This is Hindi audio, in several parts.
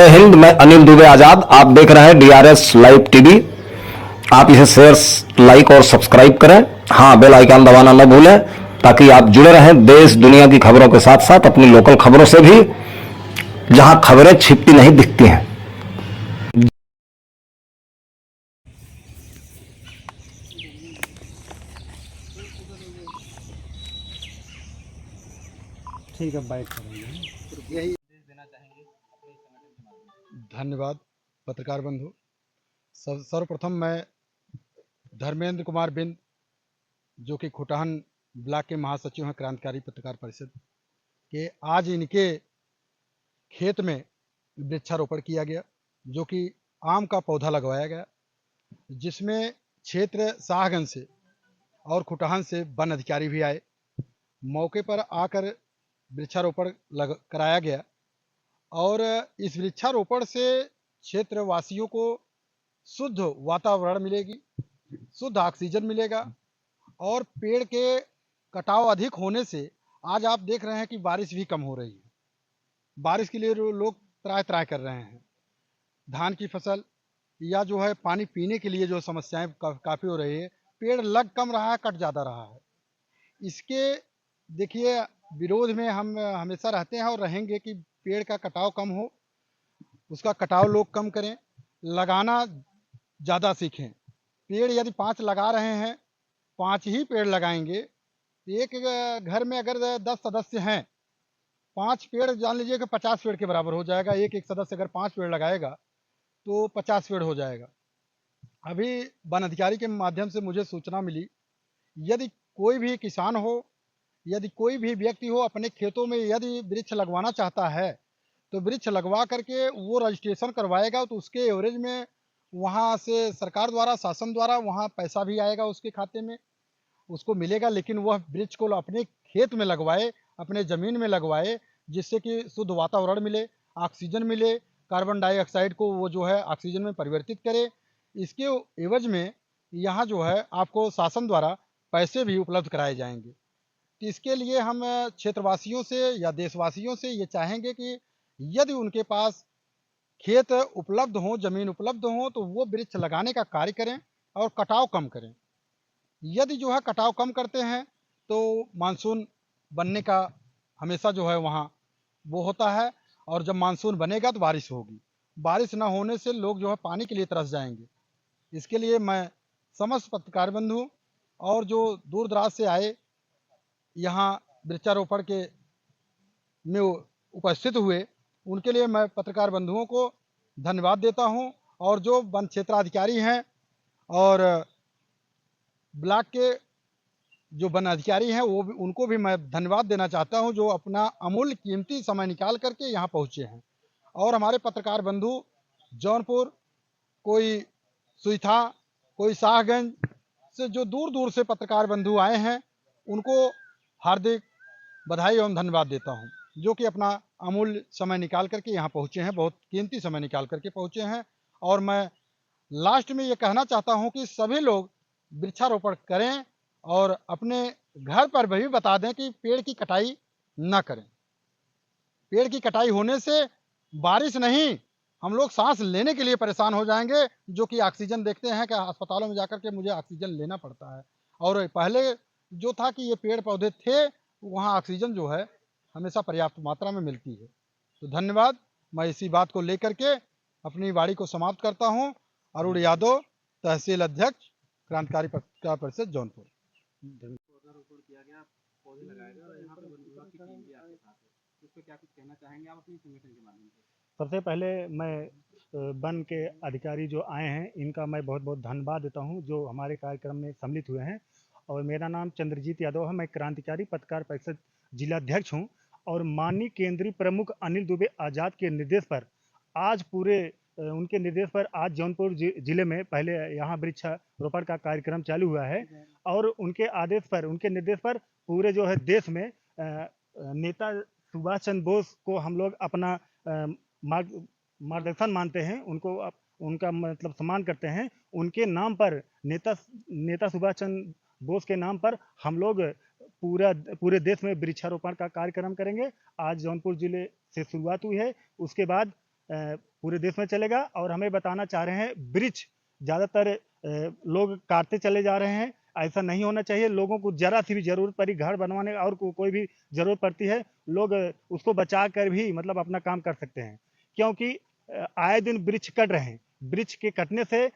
जय हिंद। मैं अनिल दुबे आजाद। आप देख रहे हैं डीआरएस लाइव टीवी। आप इसे शेयर, लाइक और सब्सक्राइब करें। हाँ, बेल आइकन दबाना न भूलें ताकि आप जुड़े रहें देश दुनिया की खबरों के साथ साथ अपनी लोकल खबरों से भी, जहां खबरें छिपती नहीं दिखती हैं। ठीक है, बाइक करेंगे। धन्यवाद पत्रकार बंधु। सर्वप्रथम मैं धर्मेंद्र कुमार बिंद, जो कि खुटहन ब्लॉक के महासचिव हैं क्रांतिकारी पत्रकार परिषद के, आज इनके खेत में वृक्षारोपण किया गया, जो कि आम का पौधा लगवाया गया, जिसमें क्षेत्र शाहगंज से और खुटहन से वन अधिकारी भी आए। मौके पर आकर वृक्षारोपण कराया गया और इस वृक्षारोपण से क्षेत्रवासियों को शुद्ध वातावरण मिलेगी, शुद्ध ऑक्सीजन मिलेगा और पेड़ के कटाव अधिक होने से आज आप देख रहे हैं कि बारिश भी कम हो रही है। बारिश के लिए लोग त्राय त्राय कर रहे हैं। धान की फसल या जो है पानी पीने के लिए जो समस्याएं काफ़ी हो रही है, पेड़ लग कम रहा है, कट ज़्यादा रहा है। इसके देखिए विरोध में हम हमेशा रहते हैं और रहेंगे कि पेड़ का कटाव कम हो, उसका कटाव लोग कम करें, लगाना ज़्यादा सीखें। पेड़ यदि 5 लगा रहे हैं, 5 ही पेड़ लगाएंगे। एक घर में अगर 10 सदस्य हैं, 5 पेड़ जान लीजिए कि 50 पेड़ के बराबर हो जाएगा। एक सदस्य अगर 5 पेड़ लगाएगा तो 50 पेड़ हो जाएगा। अभी वन अधिकारी के माध्यम से मुझे सूचना मिली, यदि कोई भी किसान हो, यदि कोई भी व्यक्ति हो, अपने खेतों में यदि वृक्ष लगवाना चाहता है तो वृक्ष लगवा करके वो रजिस्ट्रेशन करवाएगा तो उसके एवरेज में वहाँ से सरकार द्वारा, शासन द्वारा वहाँ पैसा भी आएगा उसके खाते में, उसको मिलेगा। लेकिन वह वृक्ष को अपने खेत में लगवाए, अपने ज़मीन में लगवाए, जिससे कि शुद्ध वातावरण मिले, ऑक्सीजन मिले, कार्बन डाइऑक्साइड को वो जो है ऑक्सीजन में परिवर्तित करे। इसके एवज में यहाँ जो है आपको शासन द्वारा पैसे भी उपलब्ध कराए जाएंगे। तो इसके लिए हम क्षेत्रवासियों से या देशवासियों से ये चाहेंगे कि यदि उनके पास खेत उपलब्ध हों, ज़मीन उपलब्ध हों, तो वो वृक्ष लगाने का कार्य करें और कटाव कम करें। यदि जो है कटाव कम करते हैं तो मानसून बनने का हमेशा जो है वहाँ वो होता है, और जब मानसून बनेगा तो बारिश होगी। बारिश ना होने से लोग जो है पानी के लिए तरस जाएंगे। इसके लिए मैं समस्त पत्रकार बंधु और जो दूर दराज से आए यहाँ वृक्षारोपण के में उपस्थित हुए, उनके लिए मैं पत्रकार बंधुओं को धन्यवाद देता हूँ। और जो वन क्षेत्राधिकारी हैं और ब्लॉक के जो वन अधिकारी हैं, वो भी, उनको भी मैं धन्यवाद देना चाहता हूँ, जो अपना अमूल्य कीमती समय निकाल करके यहाँ पहुँचे हैं। और हमारे पत्रकार बंधु जौनपुर, कोई सुइथा, कोई शाहगंज से जो दूर दूर से पत्रकार बंधु आए हैं, उनको हार्दिक बधाई एवं धन्यवाद देता हूँ, जो कि अपना अमूल्य समय निकाल करके यहाँ पहुँचे हैं, बहुत कीमती समय निकाल करके पहुँचे हैं। और मैं लास्ट में ये कहना चाहता हूँ कि सभी लोग वृक्षारोपण करें और अपने घर पर भी बता दें कि पेड़ की कटाई ना करें। पेड़ की कटाई होने से बारिश नहीं, हम लोग सांस लेने के लिए परेशान हो जाएंगे, जो कि ऑक्सीजन देखते हैं कि अस्पतालों में जाकर के मुझे ऑक्सीजन लेना पड़ता है। और पहले जो था कि ये पेड़ पौधे थे, वहाँ ऑक्सीजन जो है हमेशा पर्याप्त मात्रा में मिलती है। तो धन्यवाद। मैं इसी बात को लेकर के अपनी वाणी को समाप्त करता हूँ। अरुण यादव, तहसील अध्यक्ष, क्रांतिकारी पत्रकार परिषद जौनपुर। पौधारोपण किया गया, पौधे लगाए गए और यहाँ पे वन विभाग की टीम भी आपके साथ है, इस पे क्या कुछ कहना चाहेंगे आप अपने संगठन के माध्यम से? सबसे पहले मैं वन के अधिकारी जो आए हैं, इनका मैं बहुत बहुत धन्यवाद देता हूं, जो हमारे कार्यक्रम में सम्मिलित हुए हैं। और मेरा नाम चंद्रजीत यादव है, मैं क्रांतिकारी पत्रकार परिषद जिलाध्यक्ष हूं। और माननीय केंद्रीय प्रमुख अनिल दुबे आज़ाद के निर्देश पर आज उनके निर्देश पर आज जौनपुर जिले में पहले यहाँ वृक्षारोपण का कार्यक्रम चालू हुआ है। और उनके आदेश पर, उनके निर्देश पर पूरे जो है देश में नेता सुभाष चंद्र बोस को हम लोग अपना मार्गदर्शन मानते हैं, उनका मतलब सम्मान करते हैं। उनके नाम पर, नेता सुभाष चंद्र बोस के नाम पर हम लोग पूरे देश में वृक्षारोपण का कार्यक्रम करेंगे। आज जौनपुर जिले से शुरुआत हुई है, उसके बाद पूरे देश में चलेगा। और हमें बताना चाह रहे हैं, वृक्ष ज़्यादातर लोग काटते चले जा रहे हैं, ऐसा नहीं होना चाहिए। लोगों को ज़रा सी भी ज़रूरत पड़ी घर बनवाने और कोई भी ज़रूरत पड़ती है, लोग उसको बचा कर भी मतलब अपना काम कर सकते हैं, क्योंकि आए दिन वृक्ष कट रहे हैं। वृक्ष के कटने से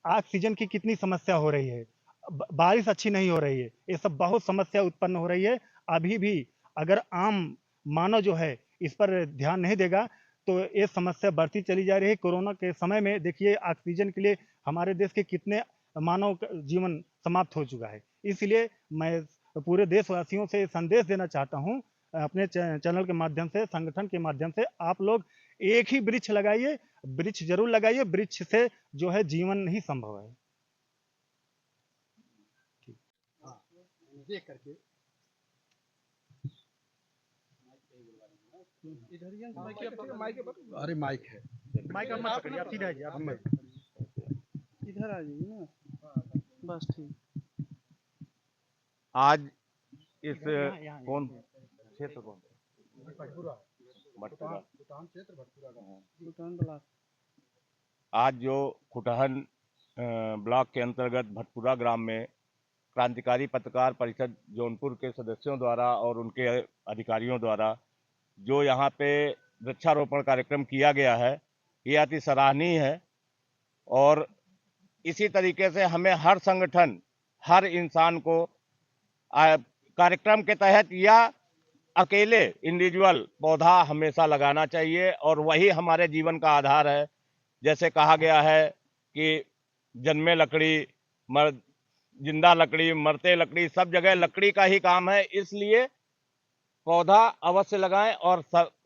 ऑक्सीजन की कितनी समस्या हो रही है, बारिश अच्छी नहीं हो रही है, ये सब बहुत समस्या उत्पन्न हो रही है। अभी भी अगर आम मानव जो है इस पर ध्यान नहीं देगा तो ये समस्या बढ़ती चली जा रही है। कोरोना के समय में देखिए ऑक्सीजन के लिए हमारे देश के कितने मानव का जीवन समाप्त हो चुका है। इसलिए मैं पूरे देशवासियों से संदेश देना चाहता हूं, अपने चैनल के माध्यम से, संगठन के माध्यम से, आप लोग एक ही वृक्ष लगाइए, वृक्ष जरूर लगाइए। वृक्ष से जो है जीवन ही संभव है। देख करके इधर ही हैं, अरे माइक है, माइक आप मत पकड़िए, आप सीधा आइए, आप इधर आ जाइए ना, बस ठीक। आज इस यहाँ कौन क्षेत्र कौन भटपुरा भटपुरा खुटहन क्षेत्र भटपुरा का भूटान ब्लॉक। आज जो खुटहन ब्लॉक के अंतर्गत भटपुरा ग्राम में क्रांतिकारी पत्रकार परिषद जौनपुर के सदस्यों द्वारा और उनके अधिकारियों द्वारा जो यहाँ पे वृक्षारोपण कार्यक्रम किया गया है, ये अति सराहनीय है। और इसी तरीके से हमें हर संगठन, हर इंसान को कार्यक्रम के तहत या अकेले इंडिविजुअल पौधा हमेशा लगाना चाहिए, और वही हमारे जीवन का आधार है। जैसे कहा गया है कि जन्मे लकड़ी, जिंदा लकड़ी, मरते लकड़ी, सब जगह लकड़ी का ही काम है। इसलिए पौधा अवश्य लगाएं। और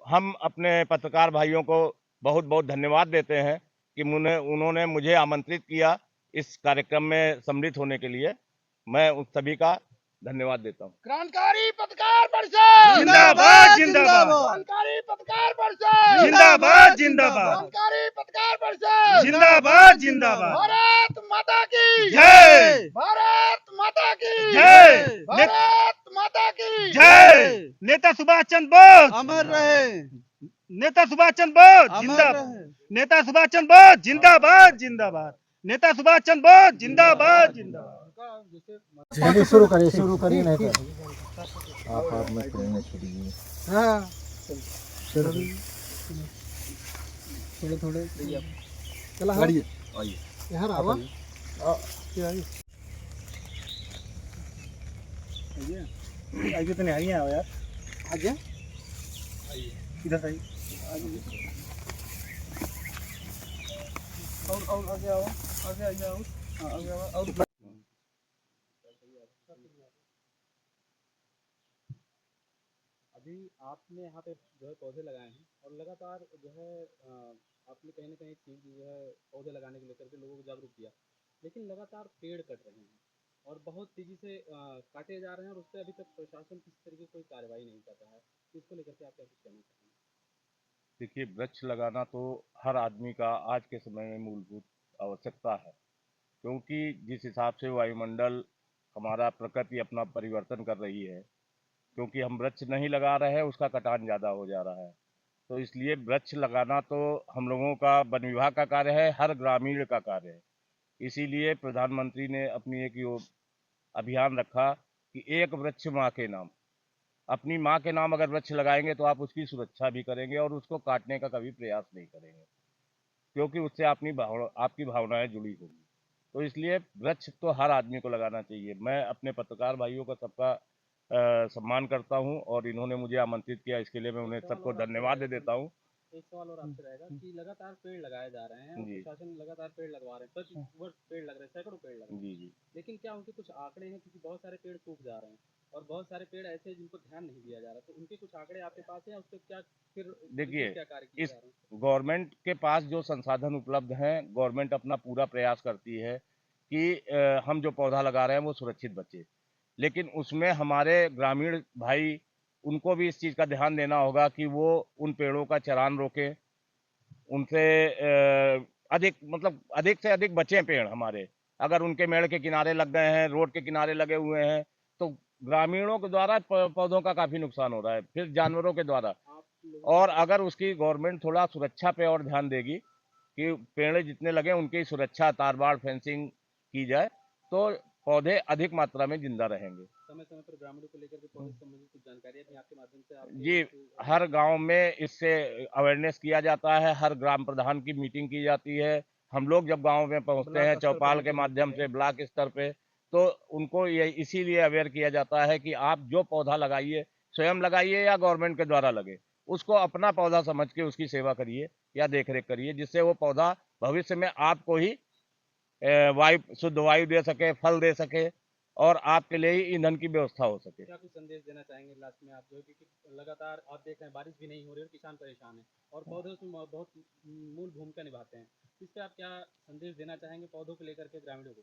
हम अपने पत्रकार भाइयों को बहुत बहुत धन्यवाद देते हैं कि उन्होंने मुझे आमंत्रित किया इस कार्यक्रम में सम्मिलित होने के लिए। मैं उन सभी का धन्यवाद देता हूं। क्रांतिकारी पत्रकार परिषद जिंदाबाद जिंदाबाद, क्रांतिकारी पत्रकार परिषद जिंदाबाद जिंदाबाद, क्रांतिकारी पत्रकार परिषद जिंदाबाद जिंदाबाद, भारत माता की जय, भारत माता की जय, भारत माता की जय। नेता सुभाष चंद्र बोस अमर रहे, नेता सुभाष चंद्र बोस अमर जिंदाबाद, रहे। नेता सुभाष चंद्र बोस जिंदाबाद जिंदाबाद, नेता सुभाष चंद्र बोस जिंदाबाद जिंदाबाद। शुरू करिए नहीं तो आप मत करना छोड़िए। हाँ थोड़े चला गाड़िए आइए यहाँ आवा आइए तो नहीं आइए यार, आगे इधर आइए। और आगे आओ, आगे आगे आओ, हाँ, आगे आओ और अभी आपने यहाँ पे जो है पौधे लगाए हैं और लगातार जो है आपने कहीं ना कहीं चीज़ जो है पौधे लगाने के लेकर के लोगों को जागरूक किया, लेकिन लगातार पेड़ कट रहे हैं और बहुत तेज़ी से काटे जा रहे हैं और उस पर अभी तक प्रशासन किसी तरीके की कोई कार्रवाई नहीं कर रहा है। तो इसको लेकर के आप क्या कुछ कहना चाहेंगे? देखिए, वृक्ष लगाना तो हर आदमी का आज के समय में मूलभूत आवश्यकता है, क्योंकि जिस हिसाब से वायुमंडल, हमारा प्रकृति अपना परिवर्तन कर रही है, क्योंकि हम वृक्ष नहीं लगा रहे हैं, उसका कटान ज़्यादा हो जा रहा है। तो इसलिए वृक्ष लगाना तो हम लोगों का, वन विभाग का कार्य है, हर ग्रामीण का कार्य है। इसीलिए प्रधानमंत्री ने अपनी एक अभियान रखा कि एक वृक्ष माँ के नाम। अपनी माँ के नाम अगर वृक्ष लगाएंगे तो आप उसकी सुरक्षा भी करेंगे और उसको काटने का कभी प्रयास नहीं करेंगे, क्योंकि उससे आपकी भावनाएं जुड़ी होंगी। तो इसलिए वृक्ष तो हर आदमी को लगाना चाहिए। मैं अपने पत्रकार भाइयों का सबका सम्मान करता हूं और इन्होंने मुझे आमंत्रित किया, इसके लिए मैं उन्हें सबको धन्यवाद दे देता हूं। एक सवाल और आपसे रहेगा कि लगातार पेड़ लगाए जा रहे हैं और जी। प्रशासन लगातार पेड़ लगवा रहे हैं, प्रति वर्ष पेड़ लग रहे हैं, सैकड़ों पेड़ लग रहे हैं, जी जी। लेकिन क्या उनके कुछ आंकड़े हैं? क्योंकि बहुत सारे पेड़ सूख जा रहे हैं और बहुत सारे पेड़ ऐसे हैं जिनको ध्यान नहीं दिया जा रहा, तो उनके कुछ आंकड़े आपके पास हैं? उस पर क्या फिर देखिए, क्या कार्य किए इस जा रहे हैं? गवर्नमेंट के पास जो संसाधन उपलब्ध हैं, गवर्नमेंट अपना पूरा प्रयास करती है कि हम जो पौधा लगा रहे हैं वो सुरक्षित बचे, लेकिन उसमें हमारे ग्रामीण भाई, उनको भी इस चीज़ का ध्यान देना होगा कि वो उन पेड़ों का चरान रोकें, उनसे अधिक से अधिक बचें पेड़ हमारे। अगर उनके मेड़ के किनारे लग गए हैं, रोड के किनारे लगे हुए हैं, तो ग्रामीणों के द्वारा पौधों का काफ़ी नुकसान हो रहा है, फिर जानवरों के द्वारा। और अगर उसकी गवर्नमेंट थोड़ा सुरक्षा पे और ध्यान देगी कि पेड़ जितने लगे उनकी सुरक्षा, तारबाड़ फेंसिंग की जाए, तो पौधे अधिक मात्रा में जिंदा रहेंगे। समय समय पर ग्रामीणों को लेकर के पौधे से संबंधित कुछ जानकारियाँ भी आपके माध्यम से जी, हर गांव में इससे अवेयरनेस किया जाता है, हर ग्राम प्रधान की मीटिंग की जाती है। हम लोग जब गांव में पहुंचते हैं चौपाल के माध्यम से ब्लॉक स्तर पे, तो उनको ये इसीलिए अवेयर किया जाता है कि आप जो पौधा लगाइए, स्वयं लगाइए या गवर्नमेंट के द्वारा लगे, उसको अपना पौधा समझ के उसकी सेवा करिए या देखरेख करिए, जिससे वो पौधा भविष्य में आपको ही शुद्ध वायु दे सके, फल दे सके और आपके लिए ही ईंधन की व्यवस्था हो सके। क्या कुछ संदेश देना चाहेंगे लास्ट में आप, जो कि लगातार आप देख रहे हैं बारिश भी नहीं हो रही है और किसान परेशान है और पौधे उसमें बहुत मूल भूमिका निभाते हैं, इस पर आप क्या संदेश देना चाहेंगे पौधों को लेकर के ग्रामीणों को?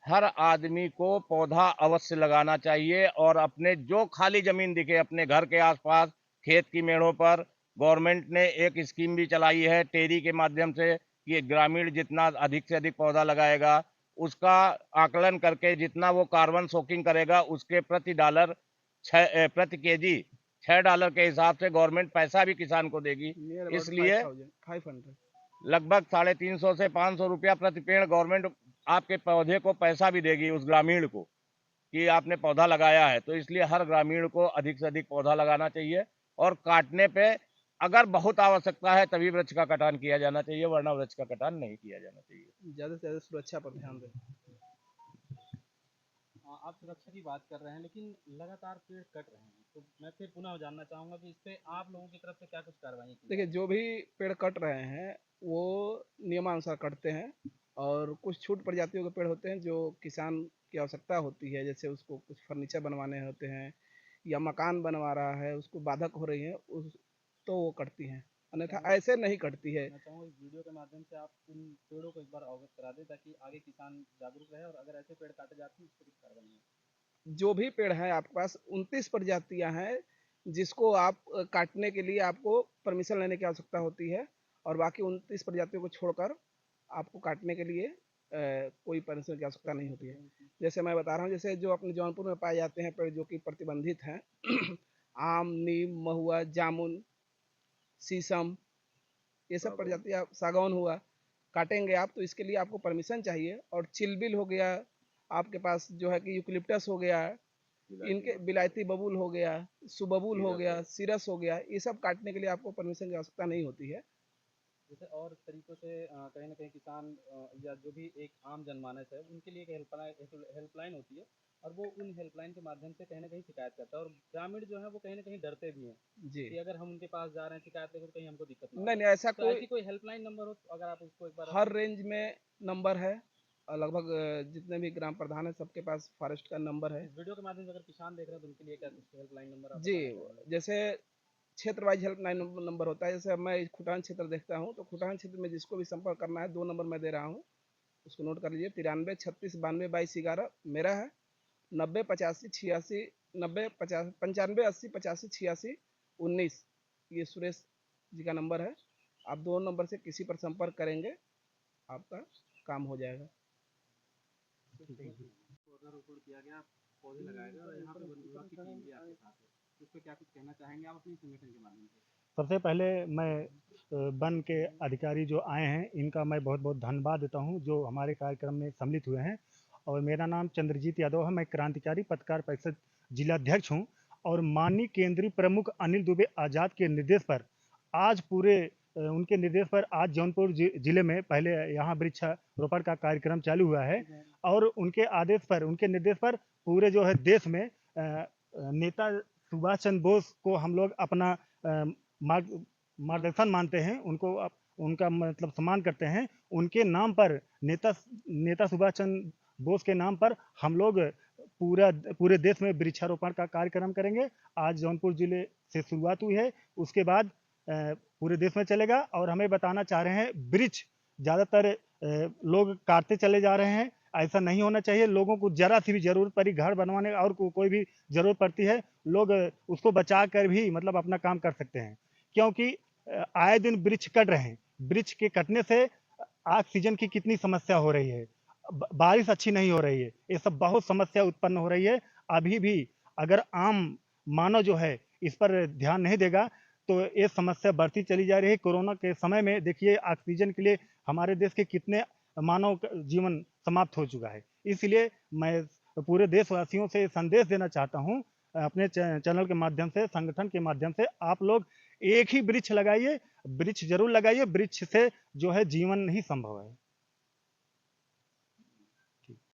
हर आदमी को पौधा अवश्य लगाना चाहिए और अपने जो खाली जमीन दिखे अपने घर के आसपास, खेत की मेड़ों पर, गवर्नमेंट ने एक स्कीम भी चलाई है टेरी के माध्यम से कि ग्रामीण जितना अधिक से अधिक पौधा लगाएगा, उसका आकलन करके जितना वो कार्बन सोकिंग करेगा, उसके प्रति केजी $6 के हिसाब से गवर्नमेंट पैसा भी किसान को देगी। इसलिए 500 लगभग 350 से 500 रुपया प्रति पेड़ गवर्नमेंट आपके पौधे को पैसा भी देगी उस ग्रामीण को कि आपने पौधा लगाया है। तो इसलिए हर ग्रामीण को अधिक से अधिक पौधा लगाना चाहिए और काटने पे अगर बहुत आवश्यकता है तभी वृक्ष का कटान किया जाना चाहिए, वरना वृक्ष का कटान नहीं किया जाना चाहिए। ज़्यादा से ज़्यादा सुरक्षा पर ध्यान दें। आप सुरक्षा की बात कर रहे हैं लेकिन लगातार पेड़ कट रहे हैं, तो मैं फिर पुनः जानना चाहूँगा कि इस पे आप लोगों की तरफ से क्या कुछ कार्रवाई की देखिए, जो भी पेड़ कट रहे हैं वो नियमानुसार कटते हैं और कुछ छूट प्रजातियों के पेड़ होते हैं जो किसान की आवश्यकता होती है, जैसे उसको कुछ फर्नीचर बनवाने होते हैं या मकान बनवा रहा है, उसको बाधक हो रही है, उस तो वो कटती हैं, अन्यथा ऐसे नहीं कटती है। मैं चाहूँगा इस वीडियो के माध्यम से आप उन पेड़ों को एक बार अवगत करा दें ताकि आगे किसान जागरूक रहे और अगर ऐसे पेड़ काटे जाते हैं इस पर कुछ कार्रवाई हो। जो भी पेड़ हैं आपके पास 29 प्रजातियां हैं जिसको आप काटने के लिए आपको परमिशन लेने की आवश्यकता होती है और बाकी 29 प्रजातियों को छोड़कर आपको काटने के लिए कोई परमिशन की आवश्यकता नहीं होती है। जैसे मैं बता रहा हूँ, जैसे जो अपने जौनपुर में पाए जाते हैं पेड़ जो कि प्रतिबंधित हैं आम, नीम, महुआ, जामुन, शीशम, ये सब प्रजातियाँ, सागौन हुआ, काटेंगे आप तो इसके लिए आपको परमिशन चाहिए। और चिलबिल हो गया आपके पास, जो है कि यूकलिप्टस हो गया, इनके बिलायती बबूल हो गया, सुबबूल हो गया, सिरस हो गया, ये सब काटने के लिए आपको परमिशन की आवश्यकता नहीं होती है। जैसे और तरीकों से कहीं ना कहीं किसान या जो भी एक आम जनमानस है उनके लिए एक हेल्पलाइन होती है और वो उन हेल्पलाइन के माध्यम से कहीं ना कहीं शिकायत करता है और ग्रामीण जो है वो कहीं ना कहीं डरते भी हैं जी, कि अगर हम उनके पास जा रहे हैं शिकायत लेकर कहीं हमको दिक्कत ना हो नहीं जाए। नहीं, ऐसा तो ऐसी कोई हेल्पलाइन नंबर हो तो अगर आप उसको एक बार हर रेंज में नंबर है और लगभग जितने भी ग्राम प्रधान है सबके पास फॉरेस्ट का नंबर है। इस वीडियो के माध्यम से अगर किसान देख रहे हैं तो उनके लिए क्या कुछ हेल्पलाइन नंबर आप जी, बताना चाहेंगे? जैसे क्षेत्र वाइज हेल्पलाइन नंबर होता है। जैसे अब मैं खुटान क्षेत्र देखता हूँ तो खुटान क्षेत्र में जिसको भी संपर्क करना है 2 नंबर मैं दे रहा हूँ, उसको नोट कर लीजिए। 93 36 92 22 11 मेरा है, 90 85 86 90 50 95 80 85 86 19 ये सुरेश जी का नंबर है। आप 2 नंबर से किसी पर संपर्क करेंगे आपका काम हो जाएगा। पौधारोपण किया गया, पौधे लगाए गए और यहाँ पे वन विभाग की टीम भी आपके साथ है, इस पे क्या कुछ कहना चाहेंगे आप अपने संगठन के माध्यम से? सबसे पहले मैं वन के अधिकारी जो आए हैं इनका मैं बहुत बहुत धन्यवाद देता हूं जो हमारे कार्यक्रम में सम्मिलित हुए हैं। और मेरा नाम चंद्रजीत यादव है, मैं क्रांतिकारी पत्रकार परिषद जिलाध्यक्ष हूं। और माननीय केंद्रीय प्रमुख अनिल दुबे आज़ाद के निर्देश पर आज उनके निर्देश पर आज जौनपुर जिले में पहले यहाँ वृक्षारोपण का कार्यक्रम चालू हुआ है। और उनके आदेश पर, उनके निर्देश पर पूरे जो है देश में नेता सुभाष चंद्र बोस को हम लोग अपना मार्गदर्शन मानते हैं, उनका मतलब सम्मान करते हैं। उनके नाम पर नेता सुभाष चंद्र बोस के नाम पर हम लोग पूरे देश में वृक्षारोपण का कार्यक्रम करेंगे। आज जौनपुर जिले से शुरुआत हुई है, उसके बाद पूरे देश में चलेगा। और हमें बताना चाह रहे हैं, वृक्ष ज़्यादातर लोग काटते चले जा रहे हैं, ऐसा नहीं होना चाहिए। लोगों को जरा सी भी जरूरत पड़ी घर बनवाने और कोई भी जरूरत पड़ती है, लोग उसको बचा कर भी मतलब अपना काम कर सकते हैं, क्योंकि आए दिन वृक्ष कट रहे हैं। वृक्ष के कटने से ऑक्सीजन की कितनी समस्या हो रही है, बारिश अच्छी नहीं हो रही है, ये सब बहुत समस्या उत्पन्न हो रही है। अभी भी अगर आम मानव जो है इस पर ध्यान नहीं देगा तो ये समस्या बढ़ती चली जा रही है। कोरोना के समय में देखिए ऑक्सीजन के लिए हमारे देश के कितने मानव जीवन समाप्त हो चुका है। इसलिए मैं पूरे देशवासियों से संदेश देना चाहता हूँ अपने चैनल के माध्यम से, संगठन के माध्यम से, आप लोग एक ही वृक्ष लगाइए, वृक्ष जरूर लगाइए। वृक्ष से जो है जीवन ही संभव है।